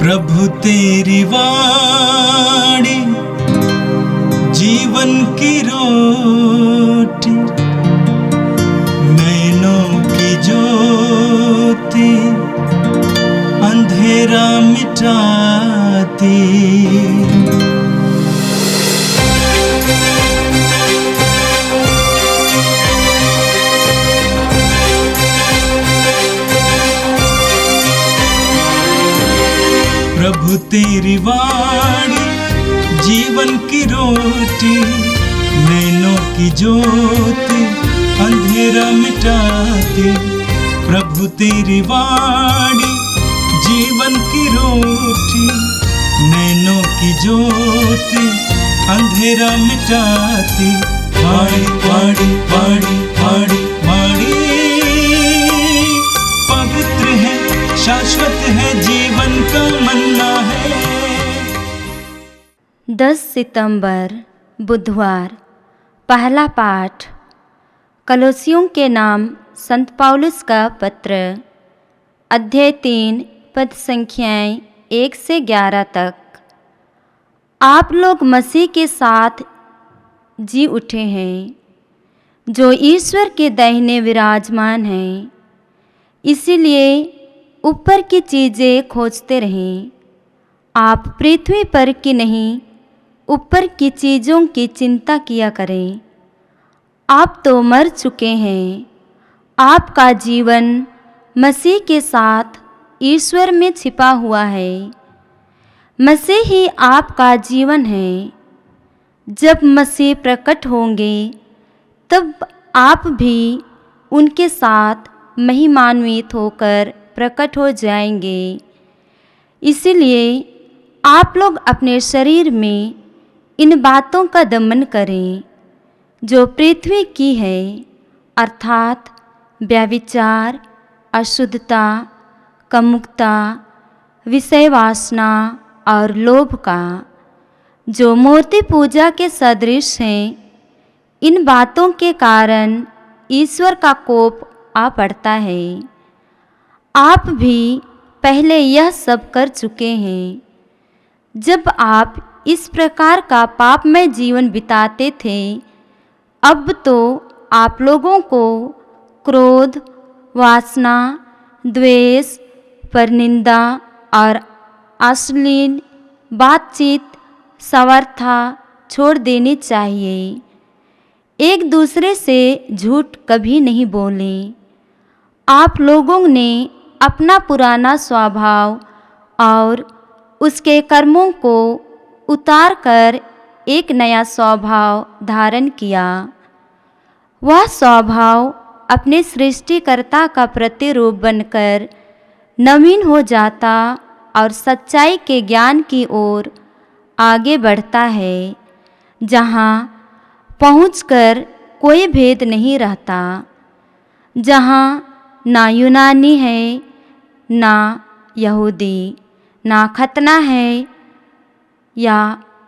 प्रभु तेरी वाणी जीवन की रोटी, नैनों की ज्योति अंधेरा मिटाती। प्रभु तेरी वाणी जीवन की रोटी, नैनों की ज्योति अंधेरा मिटाती। प्रभु तेरी वाणी जीवन की रोटी, नैनों की ज्योति अंधेरा मिटाती। वाणी वाणी वाणी वाणी वाणी पवित्र है, शाश्वत है, जीवन का मन्ना है। 10 सितंबर बुधवार। पहला पाठ कलोसियों के नाम संत पौलुस का पत्र, अध्याय 3 पद संख्याएं 1 से 11 तक। आप लोग मसीह के साथ जी उठे हैं, जो ईश्वर के दाहिने विराजमान हैं। इसीलिए ऊपर की चीज़ें खोजते रहें। आप पृथ्वी पर की नहीं, ऊपर की चीज़ों की चिंता किया करें। आप तो मर चुके हैं, आपका जीवन मसीह के साथ ईश्वर में छिपा हुआ है। मसीह ही आपका जीवन है। जब मसीह प्रकट होंगे तब आप भी उनके साथ महिमान्वित होकर प्रकट हो जाएंगे। इसलिए आप लोग अपने शरीर में इन बातों का दमन करें जो पृथ्वी की है, अर्थात व्यभिचार, अशुद्धता, कामुकता, विषय वासना और लोभ का, जो मूर्ति पूजा के सदृश हैं। इन बातों के कारण ईश्वर का कोप आ पड़ता है। आप भी पहले यह सब कर चुके हैं। जब आप इस प्रकार का पापमय जीवन बिताते थे, अब तो आप लोगों को क्रोध, वासना, द्वेष, परनिंदा और अश्लील बातचीत सर्वथा छोड़ देनी चाहिए। एक दूसरे से झूठ कभी नहीं बोलें। आप लोगों ने अपना पुराना स्वभाव और उसके कर्मों को उतार कर एक नया स्वभाव धारण किया। वह स्वभाव अपने सृष्टिकर्ता का प्रतिरूप बनकर नवीन हो जाता और सच्चाई के ज्ञान की ओर आगे बढ़ता है, जहाँ पहुंचकर कोई भेद नहीं रहता, जहाँ ना यूनानी है, ना यहूदी, ना खतना है या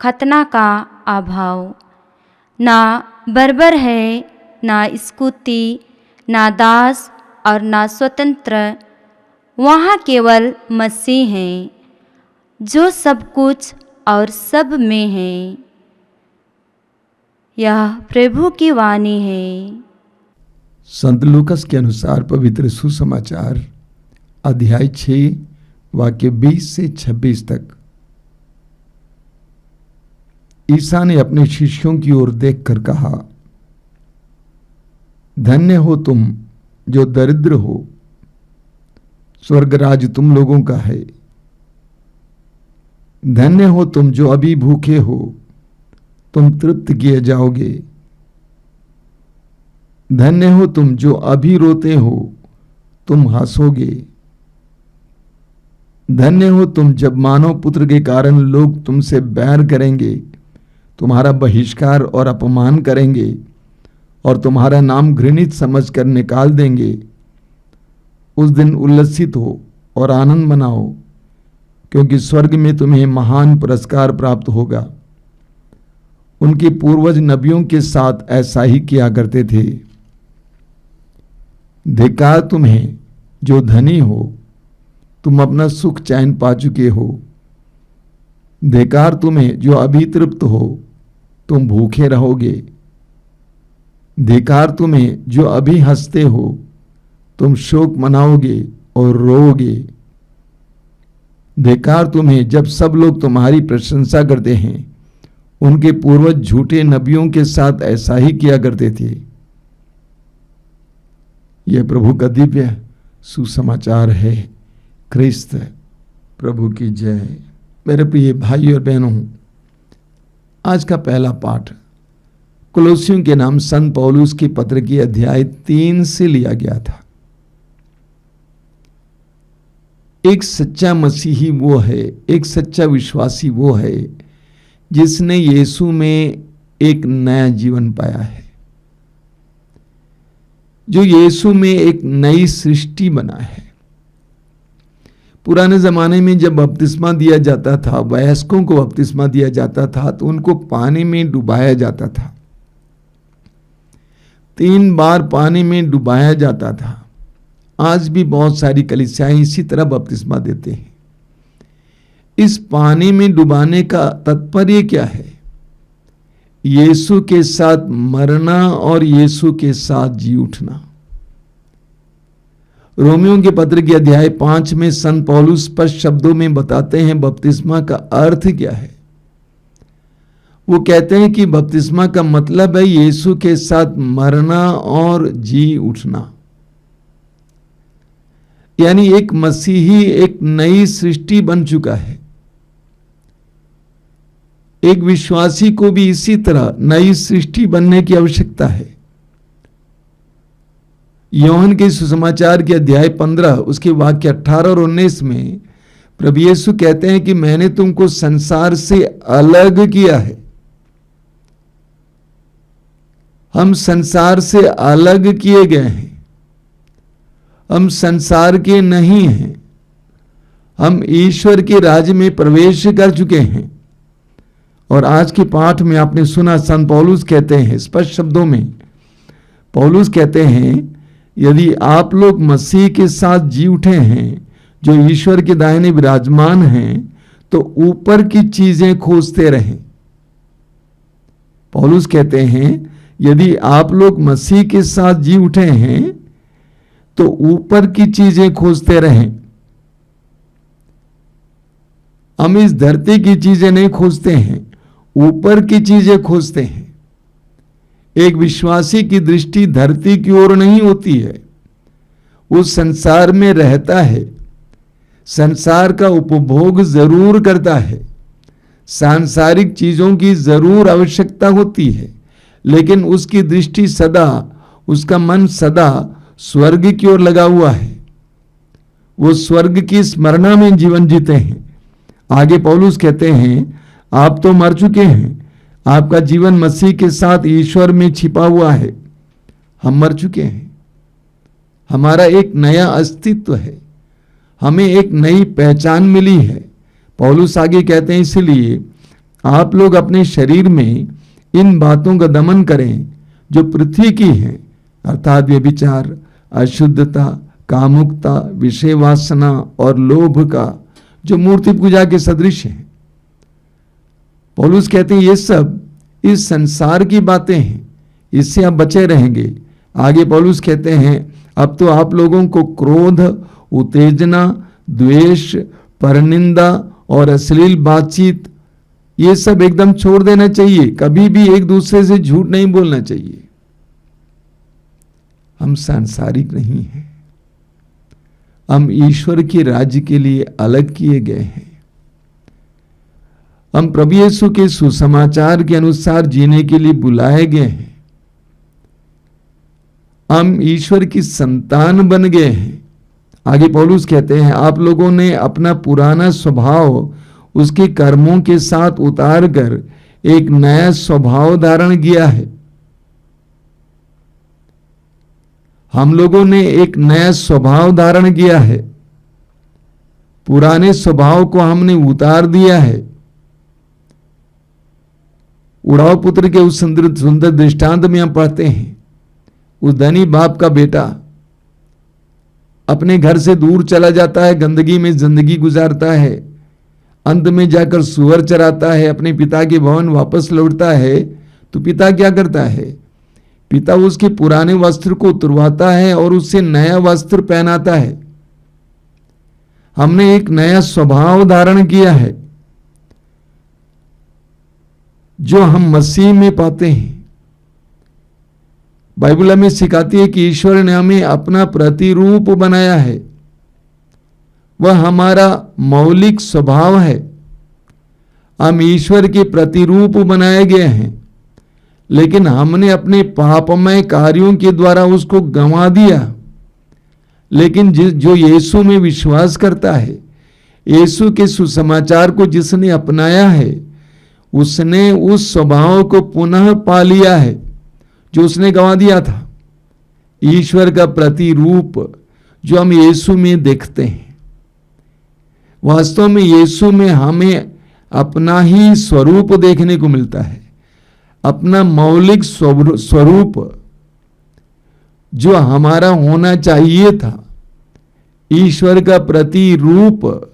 खतना का अभाव, ना बर्बर है, ना स्कूती, ना दास और ना स्वतंत्र। वहाँ केवल मसीह हैं, जो सब कुछ और सब में है। यह प्रभु की वाणी है। संत लूकस के अनुसार पवित्र सुसमाचार अध्याय 6 वाक्य 20 से 26 तक। ईसा ने अपने शिष्यों की ओर देखकर कहा, धन्य हो तुम जो दरिद्र हो, स्वर्गराज तुम लोगों का है। धन्य हो तुम जो अभी भूखे हो, तुम तृप्त किए जाओगे। धन्य हो तुम जो अभी रोते हो, तुम हंसोगे। धन्य हो तुम जब मानव पुत्र के कारण लोग तुमसे बैर करेंगे, तुम्हारा बहिष्कार और अपमान करेंगे और तुम्हारा नाम घृणित समझकर निकाल देंगे। उस दिन उल्लसित हो और आनंद मनाओ, क्योंकि स्वर्ग में तुम्हें महान पुरस्कार प्राप्त होगा। उनके पूर्वज नबियों के साथ ऐसा ही किया करते थे। धिक्कार तुम्हें जो धनी हो, तुम अपना सुख चैन पा चुके हो। धिक्कार तुम्हें जो अभी तृप्त हो, तुम भूखे रहोगे। धिक्कार तुम्हें जो अभी हंसते हो, तुम शोक मनाओगे और रोओगे। धिक्कार तुम्हें जब सब लोग तुम्हारी प्रशंसा करते हैं। उनके पूर्वज झूठे नबियों के साथ ऐसा ही किया करते थे। यह प्रभु का दिव्य सुसमाचार है। क्रिस्त प्रभु की जय। मेरे प्रिय भाई और बहनों, आज का पहला पाठ कुलोसियों के नाम संत पौलुस की पत्र की अध्याय 3 से लिया गया था। एक सच्चा मसीही वो है, एक सच्चा विश्वासी वो है जिसने यीशु में एक नया जीवन पाया है, जो यीशु में एक नई सृष्टि बना है। पुराने जमाने में जब बपतिस्मा दिया जाता था, वयस्कों को बपतिस्मा दिया जाता था, तो उनको पानी में डुबाया जाता था। 3 बार पानी में डुबाया जाता था। आज भी बहुत सारी कलीसियाएं इसी तरह बपतिस्मा देते हैं। इस पानी में डुबाने का तात्पर्य क्या है? यीशु के साथ मरना और यीशु के साथ जी उठना। रोमियों के पत्र के अध्याय 5 में संत पौलुस स्पष्ट शब्दों में बताते हैं बपतिस्मा का अर्थ क्या है। वो कहते हैं कि बपतिस्मा का मतलब है यीशु के साथ मरना और जी उठना। यानी एक मसीही एक नई सृष्टि बन चुका है। एक विश्वासी को भी इसी तरह नई सृष्टि बनने की आवश्यकता है। यूहन्ना के सुसमाचार के अध्याय 15 उसके वाक्य 18 और 19 में प्रभु यीशु कहते हैं कि मैंने तुमको संसार से अलग किया है। हम संसार से अलग किए गए हैं। हम संसार के नहीं हैं। हम ईश्वर के राज्य में प्रवेश कर चुके हैं। और आज के पाठ में आपने सुना, संत पौलुस कहते हैं स्पष्ट शब्दों में, पौलुस कहते हैं यदि आप लोग मसीह के साथ जी उठे हैं जो ईश्वर के दाहिने विराजमान हैं, तो ऊपर की चीजें खोजते रहें। पौलुस कहते हैं यदि आप लोग मसीह के साथ जी उठे हैं तो ऊपर की चीजें खोजते रहें। हम इस धरती की चीजें नहीं खोजते हैं, ऊपर की चीजें खोजते हैं। एक विश्वासी की दृष्टि धरती की ओर नहीं होती है। वो संसार में रहता है, संसार का उपभोग जरूर करता है, सांसारिक चीजों की जरूर आवश्यकता होती है, लेकिन उसकी दृष्टि सदा, उसका मन सदा स्वर्ग की ओर लगा हुआ है। वो स्वर्ग की स्मरणा में जीवन जीते हैं। आगे पौलुस कहते हैं आप तो मर चुके हैं, आपका जीवन मसीह के साथ ईश्वर में छिपा हुआ है। हम मर चुके हैं। हमारा एक नया अस्तित्व है, हमें एक नई पहचान मिली है। पौलुस आगे कहते हैं इसलिए आप लोग अपने शरीर में इन बातों का दमन करें जो पृथ्वी की हैं, अर्थात व्यभिचार, अशुद्धता, कामुकता, विषय वासना और लोभ का, जो मूर्ति पूजा के सदृश है। पौलुस कहते हैं ये सब इस संसार की बातें हैं, इससे आप बचे रहेंगे। आगे पौलुस कहते हैं अब तो आप लोगों को क्रोध, उत्तेजना, द्वेष, परनिंदा और अश्लील बातचीत, ये सब एकदम छोड़ देना चाहिए। कभी भी एक दूसरे से झूठ नहीं बोलना चाहिए। हम सांसारिक नहीं हैं, हम ईश्वर के राज्य के लिए अलग किए गए हैं। हम प्रभु यीशु के सुसमाचार के अनुसार जीने के लिए बुलाए गए हैं। हम ईश्वर की संतान बन गए हैं। आगे पौलुस कहते हैं आप लोगों ने अपना पुराना स्वभाव उसके कर्मों के साथ उतार कर एक नया स्वभाव धारण किया है। हम लोगों ने एक नया स्वभाव धारण किया है। पुराने स्वभाव को हमने उतार दिया है। उड़ाव पुत्र के उस सुंदर दृष्टांत में हम पढ़ते हैं, उस धनी बाप का बेटा अपने घर से दूर चला जाता है, गंदगी में जिंदगी गुजारता है, अंत में जाकर सुअर चराता है, अपने पिता के भवन वापस लौटता है, तो पिता क्या करता है? पिता उसके पुराने वस्त्र को उतरवाता है और उससे नया वस्त्र पहनाता है। हमने एक नया स्वभाव धारण किया है जो हम मसीह में पाते हैं। बाइबल हमें सिखाती है कि ईश्वर ने हमें अपना प्रतिरूप बनाया है। वह हमारा मौलिक स्वभाव है। हम ईश्वर के प्रतिरूप बनाए गए हैं, लेकिन हमने अपने पापमय कार्यों के द्वारा उसको गंवा दिया। लेकिन जो यीशु में विश्वास करता है, यीशु के सुसमाचार को जिसने अपनाया है, उसने उस स्वभाव को पुनः पा लिया है जो उसने गंवा दिया था। ईश्वर का प्रतिरूप जो हम यीशु में देखते हैं, वास्तव में यीशु में हमें अपना ही स्वरूप देखने को मिलता है, अपना मौलिक स्वरूप जो हमारा होना चाहिए था, ईश्वर का प्रतिरूप।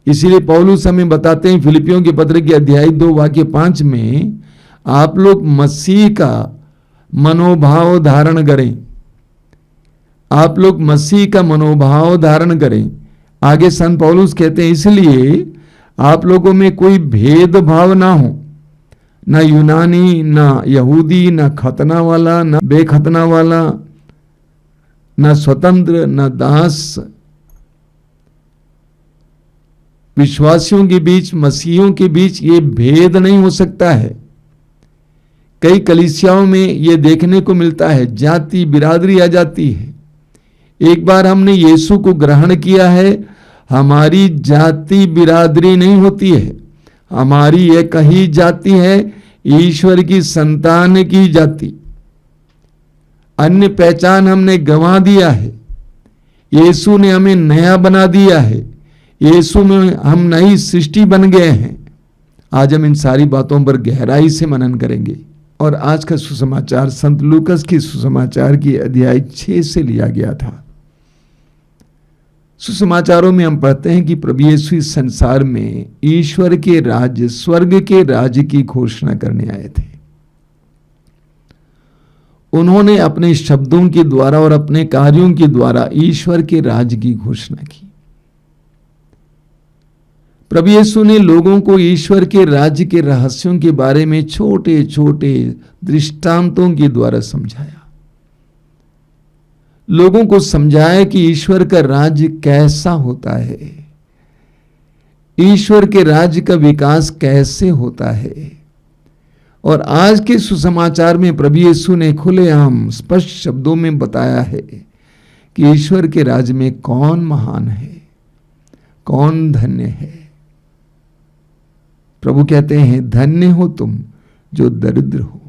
इसीलिए पौलुस हमें बताते हैं फिलिपियों के पत्र के अध्याय 2 वाक्य 5 में, आप लोग मसीह का मनोभाव धारण करें। आप लोग मसीह का मनोभाव धारण करें। आगे संत पौलुस कहते हैं, इसलिए आप लोगों में कोई भेदभाव ना हो, ना यूनानी, ना यहूदी, ना खतना वाला, ना बेखतना वाला, ना स्वतंत्र, ना दास। विश्वासियों के बीच, मसीहियों के बीच ये भेद नहीं हो सकता है। कई कलीसियाओं में ये देखने को मिलता है, जाति बिरादरी आ जाती है। एक बार हमने यीशु को ग्रहण किया है, हमारी जाति बिरादरी नहीं होती है। हमारी एक ही जाति है, ईश्वर की संतान की जाति। अन्य पहचान हमने गंवा दिया है। यीशु ने हमें नया बना दिया है। यीशु में हम नई सृष्टि बन गए हैं। आज हम इन सारी बातों पर गहराई से मनन करेंगे। और आज का सुसमाचार संत लूकस की सुसमाचार की अध्याय 6 से लिया गया था। सुसमाचारों में हम पढ़ते हैं कि प्रभु यीशु इस संसार में ईश्वर के राज्य, स्वर्ग के राज्य की घोषणा करने आए थे। उन्होंने अपने शब्दों के द्वारा और अपने कार्यों के द्वारा ईश्वर के राज्य की घोषणा की। प्रभु यीशु ने लोगों को ईश्वर के राज्य के रहस्यों के बारे में छोटे छोटे दृष्टांतों के द्वारा समझाया। लोगों को समझाया कि ईश्वर का राज्य कैसा होता है, ईश्वर के राज्य का विकास कैसे होता है। और आज के सुसमाचार में प्रभु यीशु ने खुलेआम स्पष्ट शब्दों में बताया है कि ईश्वर के राज्य में कौन महान है, कौन धन्य है। प्रभु कहते हैं, धन्य हो तुम जो दरिद्र हो,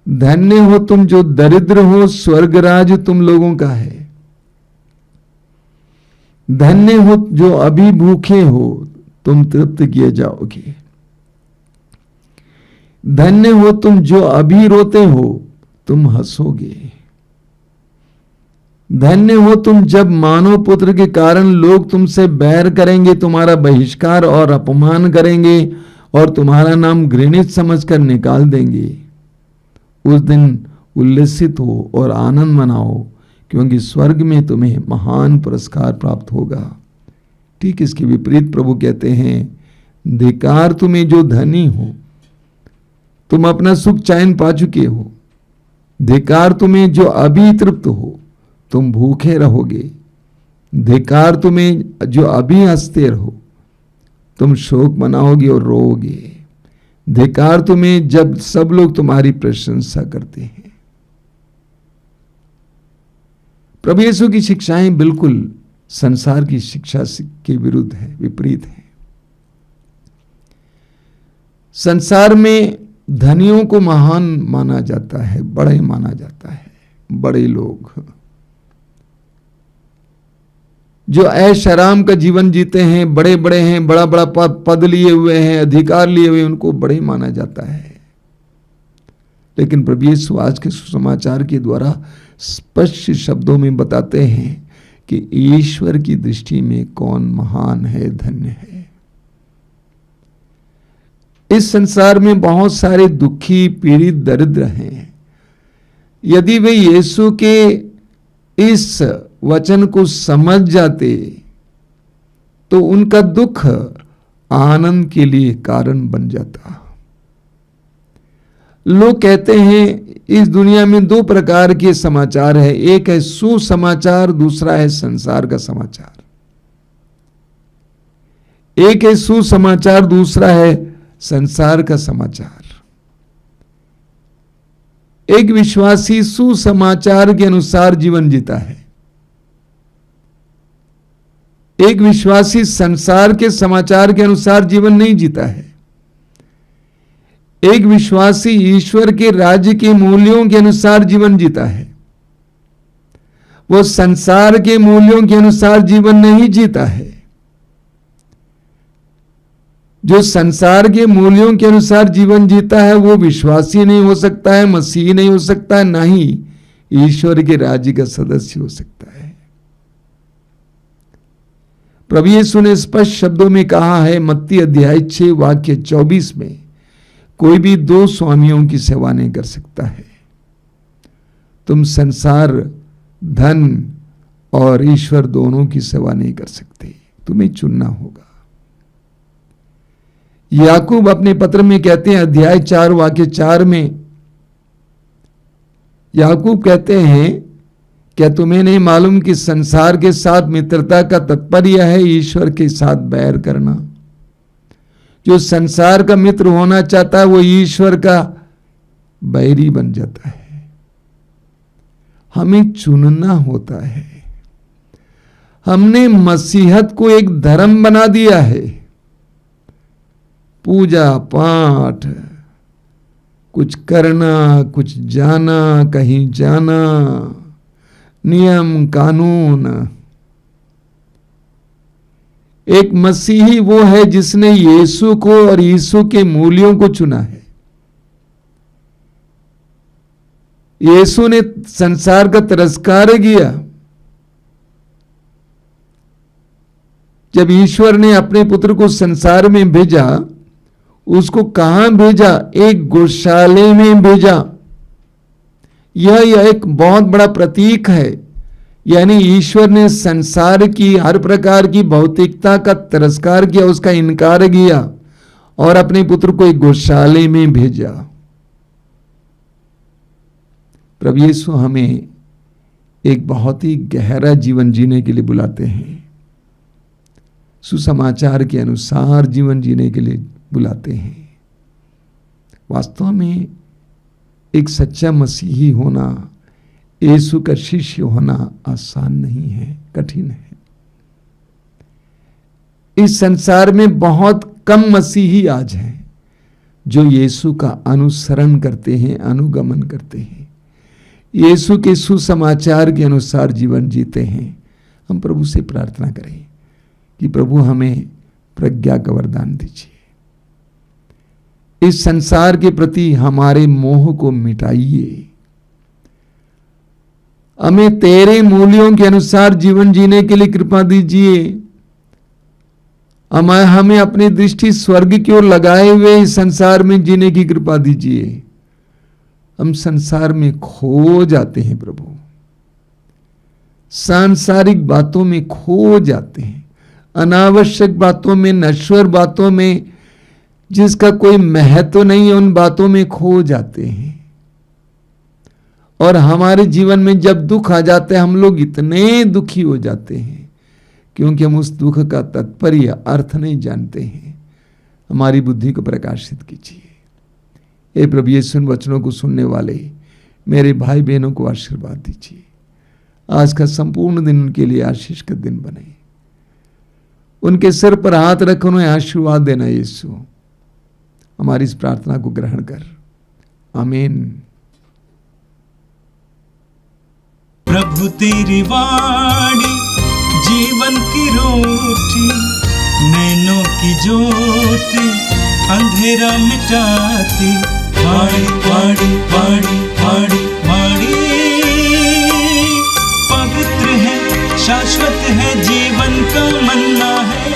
धन्य हो तुम जो दरिद्र हो, स्वर्ग राज तुम लोगों का है। धन्य हो जो अभी भूखे हो, तुम तृप्त किए जाओगे। धन्य हो तुम जो अभी रोते हो, तुम हंसोगे। धन्य हो तुम जब मानव पुत्र के कारण लोग तुमसे बैर करेंगे, तुम्हारा बहिष्कार और अपमान करेंगे और तुम्हारा नाम घृणित समझकर निकाल देंगे। उस दिन उल्लसित हो और आनंद मनाओ, क्योंकि स्वर्ग में तुम्हें महान पुरस्कार प्राप्त होगा। ठीक इसके विपरीत प्रभु कहते हैं, धिक्कार तुम्हें जो धनी हो, तुम अपना सुख चैन पा चुके हो। धिक्कार तुम्हें जो अभी तृप्त हो, तुम भूखे रहोगे। धिक्कार तुम्हें जो अभी हंसते रहो, तुम शोक मनाओगे और रोओगे। धिक्कार तुम्हें जब सब लोग तुम्हारी प्रशंसा करते हैं। प्रभु यीशु की शिक्षाएं बिल्कुल संसार की शिक्षा के विरुद्ध है, विपरीत है। संसार में धनियों को महान माना जाता है, बड़े माना जाता है। बड़े लोग जो ऐश आराम का जीवन जीते हैं, बड़े बड़े हैं, बड़ा बड़ा पद लिए हुए हैं, अधिकार लिए हुए, उनको बड़े माना जाता है। लेकिन प्रभु यीशु आज के सुसमाचार के द्वारा स्पष्ट शब्दों में बताते हैं कि ईश्वर की दृष्टि में कौन महान है, धन्य है। इस संसार में बहुत सारे दुखी, पीड़ित, दरिद्र हैं। यदि वे यीशु के इस वचन को समझ जाते तो उनका दुख आनंद के लिए कारण बन जाता। लोग कहते हैं इस दुनिया में दो प्रकार के समाचार है, एक है सुसमाचार, दूसरा है संसार का समाचार। एक है सुसमाचार, दूसरा है संसार का समाचार। एक विश्वासी सुसमाचार के अनुसार जीवन जीता है, एक विश्वासी संसार के समाचार के अनुसार जीवन नहीं जीता है। एक विश्वासी ईश्वर के राज्य के मूल्यों के अनुसार जीवन जीता है, वो संसार के मूल्यों के अनुसार जीवन नहीं जीता है। जो संसार के मूल्यों के अनुसार जीवन जीता है वो विश्वासी नहीं हो सकता है, मसीही नहीं हो सकता है, ना ही ईश्वर के राज्य का सदस्य हो सकता है। प्रभु यीशु ने स्पष्ट शब्दों में कहा है मत्ती अध्याय 6 वाक्य 24 में, कोई भी दो स्वामियों की सेवा नहीं कर सकता है। तुम संसार, धन और ईश्वर दोनों की सेवा नहीं कर सकते, तुम्हें चुनना होगा। याकूब अपने पत्र में कहते हैं अध्याय 4 वाक्य 4 में, याकूब कहते हैं क्या तुम्हें नहीं मालूम कि संसार के साथ मित्रता का तात्पर्य है ईश्वर के साथ बैर करना। जो संसार का मित्र होना चाहता है वो ईश्वर का बैरी बन जाता है। हमें चुनना होता है। हमने मसीहत को एक धर्म बना दिया है। पूजा पाठ, कुछ करना, कुछ जाना, कहीं जाना, नियम कानून। एक मसीही वो है जिसने यीशु को और यीशु के मूल्यों को चुना है। यीशु ने संसार का तिरस्कार किया। जब ईश्वर ने अपने पुत्र को संसार में भेजा, उसको कहां भेजा? एक गौशाले में भेजा। यह एक बहुत बड़ा प्रतीक है। यानी ईश्वर ने संसार की हर प्रकार की भौतिकता का तिरस्कार किया, उसका इनकार किया और अपने पुत्र को एक गौशाले में भेजा। प्रभु यीशु हमें एक बहुत ही गहरा जीवन जीने के लिए बुलाते हैं, सुसमाचार के अनुसार जीवन जीने के लिए बुलाते हैं। वास्तव में एक सच्चा मसीही होना, यीशु का शिष्य होना आसान नहीं है, कठिन है। इस संसार में बहुत कम मसीही आज हैं जो यीशु का अनुसरण करते हैं, अनुगमन करते हैं, यीशु के सुसमाचार के अनुसार जीवन जीते हैं। हम प्रभु से प्रार्थना करें कि प्रभु हमें प्रज्ञा का वरदान दीजिए। इस संसार के प्रति हमारे मोह को मिटाइए। हमें तेरे मूल्यों के अनुसार जीवन जीने के लिए कृपा दीजिए। हमें अपनी दृष्टि स्वर्ग की ओर लगाए हुए इस संसार में जीने की कृपा दीजिए। हम संसार में खो जाते हैं प्रभु, सांसारिक बातों में खो जाते हैं, अनावश्यक बातों में, नश्वर बातों में, जिसका कोई महत्व नहीं है, उन बातों में खो जाते हैं। और हमारे जीवन में जब दुख आ जाते हैं हम लोग इतने दुखी हो जाते हैं क्योंकि हम उस दुख का तात्पर्य, अर्थ नहीं जानते हैं। हमारी बुद्धि को प्रकाशित कीजिए। हे प्रभु यीशु वचनों को सुनने वाले मेरे भाई बहनों को आशीर्वाद दीजिए। आज का संपूर्ण दिन उनके लिए आशीष का दिन बने। उनके सिर पर हाथ रख उन्हें आशीर्वाद देना। यीशु हमारी इस प्रार्थना को ग्रहण कर, आमीन। प्रभु तेरी वाणी जीवन की रोटी, नैनों की ज्योति अंधेरा मिटाती, वाणी वाणी वाणी वाणी वाणी पवित्र है, शाश्वत है, जीवन का मन्ना है।